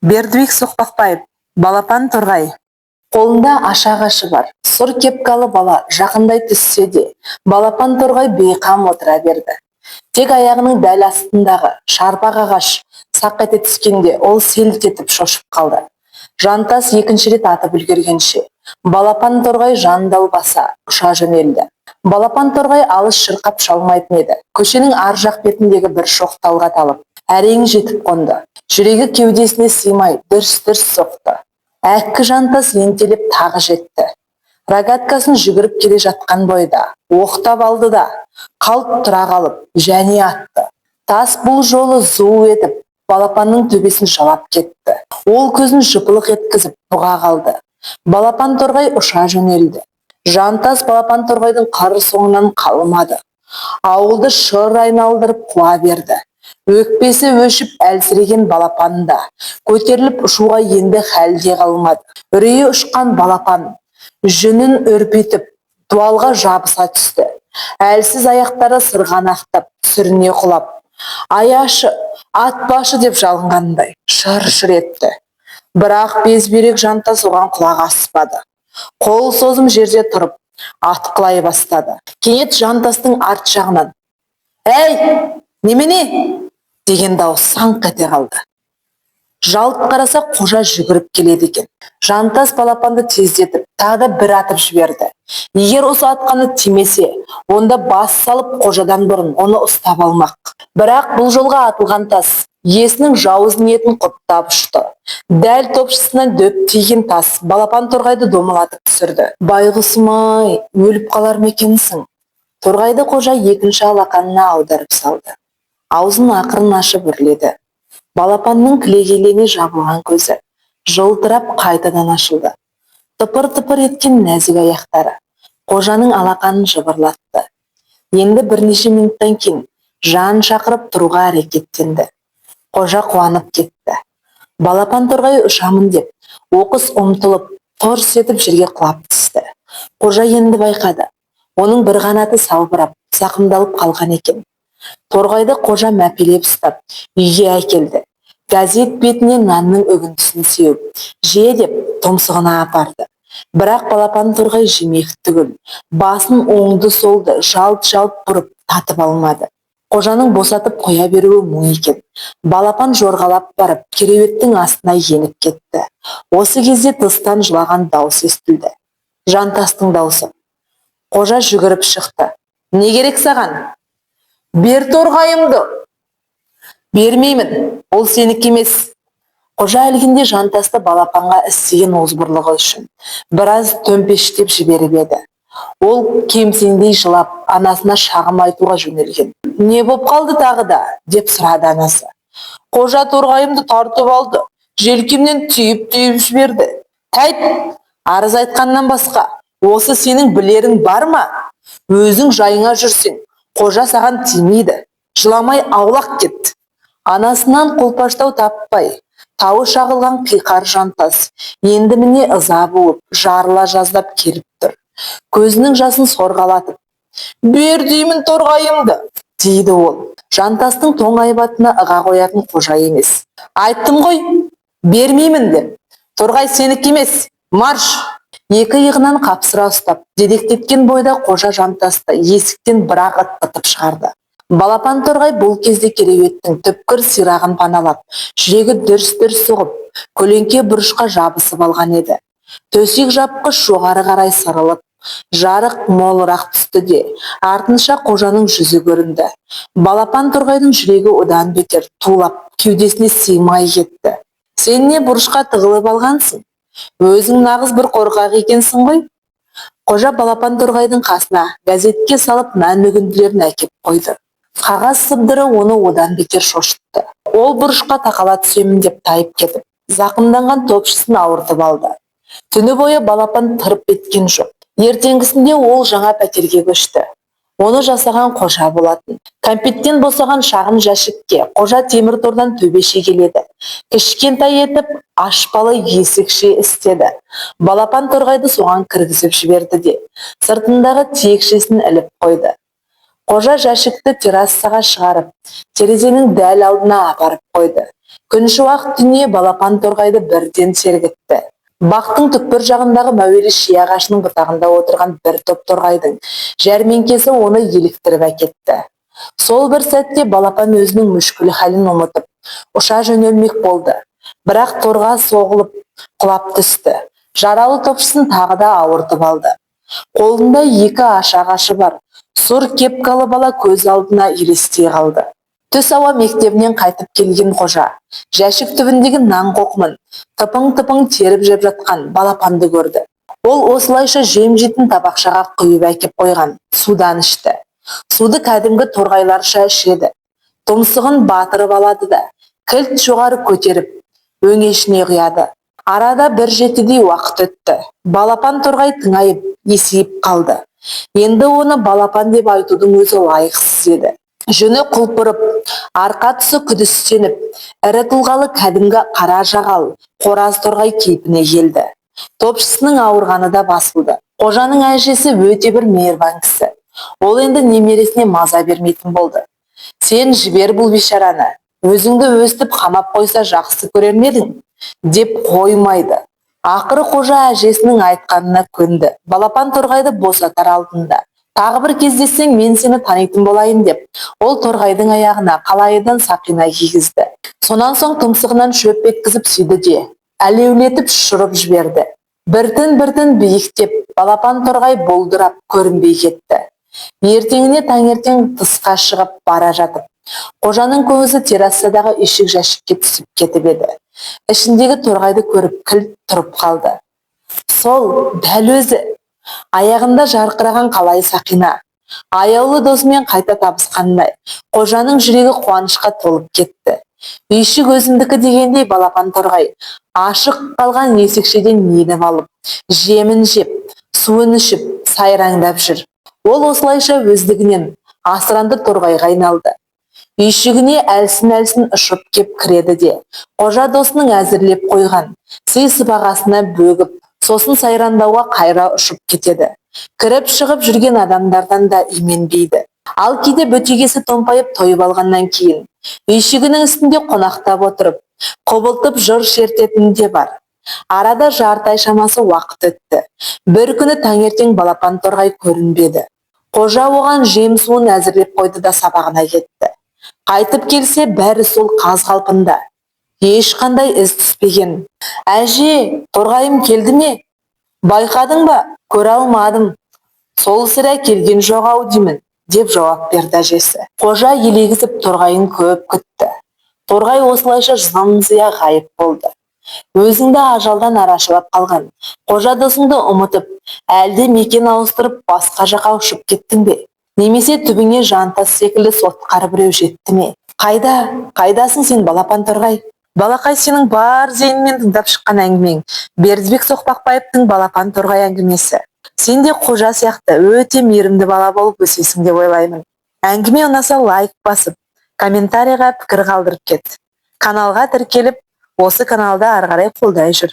Бердібек Соқпақбаев, балапан торғай. Қолында ашағашы бар. Сұр кепкалы бала жақындай түссе де, балапан торғай бейқам отыра берді. Тек аяғының дәл астындағы шарпақ ағаш сақ ете түскенде ол селт етіп шошып қалды. Жантас екінші рет атып үлгергенше, балапан торғай жандал баса ұша жөнелді. Балапан торғай алыс шырқап шалмайтын еді. Көшенің ар жақ бетіндегі бір шоқ талға талып, әрең жетіп қонды. Жүрегі кеудесіне сыймай дүрс-дүрс соқты. Әккі жантас ентелеп тағы жетті. Рогаткасын жүгіріп келе жатқан бойда оқтап алды да, қалт тұра қалып, және атты. Тас бұл жолы зу етіп, балапанның төбесін жалап кетті. Ол көзін жыпылық еткізіп бұға қалды. Балапан торғай ұша жөнелді. Жантас балапан торғайдың қары соңынан қалмады. Ауылды шыр айналдырып қуа берді. Өкпесі өшіп әлсіреген балапанда көтеріліп ұшуға енді хәлде қалмады. Үрейі ұшқан балапан жүнін өрпетіп дуалға жабыса түсті. Әлсіз аяқтары сырғанақтап сүріне құлап, аяшы, атпашы деп жалынғандай шыр-шыр етті. Бірақ безбүйрек жантас оған құлақ аспады. Қол созым жерде тұрып атқылай бастады. Кенет жантастың арт жағынан «Әй, немене?» деген дауыс саңқ ете қалды. Жалт қараса қожа жүгіріп келеді екен. Жантас балапанды тездетіп, тағы да бір атып жіберді. Егер осы атқаны тимесе, онда бас салып қожадан бұрын оны ұстап алмақ. Бірақ бұл жолға атылған тас иесінің жауыз ниетін құптап ұшты. Дәл топшысынан дөп тиген тас балапан торғайды домалатып түсірді. «Байғұсым-ай, өліп қалар ма екенсің?» Торғайды қожа екінші алақанына аударып салды. Аузын ақырын ашып үрледі. Балапанның кілегейлене жабылған көзі жылтырап қайтадан ашылды. Тыпыр-тыпыр еткен нәзік аяқтары қожаның алақанын жыбырлатты. Енді бірнеше минуттан кейін жан шақырып тұруға әрекеттенді. Қожа қуанып кетті. Балапан торғай ұшамын деп, оқыс ұмтылып, торс етіп жерге құлап түсті. Қожа енді байқады. Оның бір қанаты салбырап, зақымдалып қалған екен. Торғайды қожа мәпелеп ұстап, үйге әкелді. Газет бетіне нанның үгіндісін сеуіп, же деп тұмсығына апарды. Бірақ балапан торғай жемек түгіл, басын оңды-солды жалт-жалт бұрып татып алмады. Қожаның босатып қоя беруі мұң екен. Балапан жорғалап барып, кереуеттің астына еніп кетті. Осы кезде тыстан жылаған дауыс естілді. Жантастың даусы. Қожа жүгіріп шықты. «Не керек саған?» «Бер торғайымды!» «Бермеймін, ол сенікі емес». Қожа әлгінде жантасты балапанға істеген озбырлығы үшін біраз төмпештеп жіберіп еді. Ол кемсеңдей жылап, анасына шағым айтуға жөнелген. «Не боп қалды тағы да?» деп сұрады анасы. «Қожа торғайымды тартып алды, желкемнен түйіп-түйіп жіберді». «Тәйт, арыз айтқаннан басқа, осы сенің білерің бар ма? Өзің жайыңа жүрсең, қожа саған тимейді. Жыламай аулақ кет». Анасынан қолпаштау таппай, тауы шағылған қиқар жантас енді міне ыза буып, жарыла жаздап келіп тұр. Көзінің жасын сорғалатып, «Бер деймін торғайымды!» дейді ол. Жантастың тоң айбатына ыға қоятын қожа емес. «Айттым ғой, бермеймін» деп. «Торғай сенікі емес, марш!» Екі иығынан қапсыра ұстап, дедектеткен бойда қожа жантасты есіктен бір-ақ ытқытып шығарды. Балапан торғай бұл кезде кереуеттің түпкір сирағын паналап, жүрегі дүрс-дүрс соғып, көлеңке бұрышқа жабысып алған еді. Төсек жапқыш жоғары қарай сырылып, жарық молырақ түсті де, артынша қожаның жүзі көрінді. Балапан торғайдың жүрегі одан бетер тулап, кеудесіне сыймай кетті. «Сен не бұрышқа тығылып алғансың? Өзің нағыз бір қорқақ екенсің ғой?» Қожа балапан торғайдың қасына газетке салып нан үгінділерін әкеп қойды. Қағаз сыбдыры оны одан бетер шошытты. Ол бұрышқа тақала түсемін деп тайып кетіп, зақымданған топшысын ауыртып алды. Түні бойы балапан тырп еткен жоқ. Ертеңгісінде ол жаңа пәтерге көшті. Оны жасаған қожа болатын. Кәмпиттен босаған шағын жәшікке қожа темір тордан төбеше келеді. Кішкентай етіп ашпалы есікше істеді. Балапан торғайды соған кіргізіп жіберді де, сыртындағы тиекшесін іліп қойды. Қожа жәшікті террасаға шығарып, терезенің дәл алдына апарып қойды. Күншуақ дүние балапан торғайды бірден сергітті. Бақтың түкпір жағындағы мәуелі ши ағашының бұтағында отырған бір топ торғайдың жәрмеңкесі оны еліктіріп әкетті. Сол бір сәтте балапан өзінің мүшкіл халін ұмытып, ұша жөнелмек болды. Бірақ торға соғылып, құлап түсті. Жаралы топшысын тағы да ауыртып алды. Қолында 2 аша ағашы бар. Сұр кепкалы бала көз алдына елестей қалды. Түс ауа мектебінен қайтып келген қожа жәшік түбіндегі нан қоқымын тыпың-тыпың теріп жеп жатқан балапанды көрді. Ол осылайша жем-жейтін табақшаға құйып әкеп қойған судан ішті. Суды кәдімгі торғайларша ішеді. Тұмсығын батырып алады да, кілт жоғары көтеріп, өңешіне құяды. Арада бір жетідей уақыт өтті. Балапан торғай тыңайып, есейіп қалды. Енді оны балапан деп айтудың өзі лайықсыз еді. Жүні құлпырып, арқа тұсы күдістеніп, ірі тұлғалы кәдімгі қара жағал, қораз торғай кейпіне келді. Топшысының ауырғаны да басылды. Қожаның әжесі өте бір мейірбан кісі. Ол енді немересіне маза бермейтін болды. Сен жібер бұл бейшараны, өзіңді өстіп қамап қойса жақсы көрер ме едің? Деп қоймайды. Ақыры қожа әжесінің айтқанына көнді. Балапан торғайды босатар алдында. Тағы бір кездессең мен сені танитын болайын деп, ол торғайдың аяғына қалайыдан сақина кигізді. Сонан соң тұмсығынан шөп еткізіп сүйді де, әлеулетіп шұрып жіберді. Біртін биіктеп, балапан торғай болдырап көрінбей кетті. Ертеңіне таңертең тысқа шығып бара жатып, қожаның көзі террасадағы үйшік жәшікке түсіп кетіп еді. Ішіндегі торғайды көріп кілт тұрып қалды. Сол, дәл өзі. Аяғында жарқыраған қалай сақина. Аяулы досымен қайта табысқандай, қожаның жүрегі қуанышқа толып кетті. Үйшік өзімдікі дегендей балапан торғай ашық қалған есікшеден еніп алып, жемін жеп, суын ішіп, сайраңдап жүр. Ол осылайша өздігінен асыранды торғайға айналды. Үйшігіне әлсін ұшып кеп кіреді де, қожа досының әзірлеп қойған сый сыбағасына бөгіп, сосын сайрандауға қайра ұшып кетеді. Кіріп шығып жүрген адамдардан да именбейді. Ал кейде бөтегесі томпайып тойып алғаннан кейін, үйшігінің үстінде қонақтап отырып, қобылтып жыр шертетін де бар. Арада жарты ай шамасы уақыт өтті. Бір күні таңертең балапан торғай көрінбеді. Қожа оған жем суын әзірлеп қойды да сабағына кетті. Қайтып келсе бәрі сол қаз қалпында. Ешқандай із түспеген. Әже, торғайым келді ме? Байқадың ба? Көре алмадым. Сол сірә келген жоқ ау деймін, деп жауап берді әжесі. Қожа елегізіп торғайын көп күтті. Торғай осылайша зым-зия ғайып болды. Өзіңді ажалдан арашалап қалған қожа досыңды ұмытып, әлде мекен ауыстырып басқа жаққа ұшып кеттің бе? Немесе түбіңе жантас секілді сотқар біреу жетті ме? Қайдасың сен балапан торғай? Балақай, сенің бар зейінмен тыңдап шыққан әңгімең Бердібек Соқпақбаевтың балапан торғай әңгімесі. Сен де қожа сияқты өте мейірімді бала болып өсесің деп ойлаймын. Әңгіме ұнаса лайк басып, комментарийға пікір қалдырып кет. Каналға тіркеліп, осы каналда ары қарай қолдай жүр.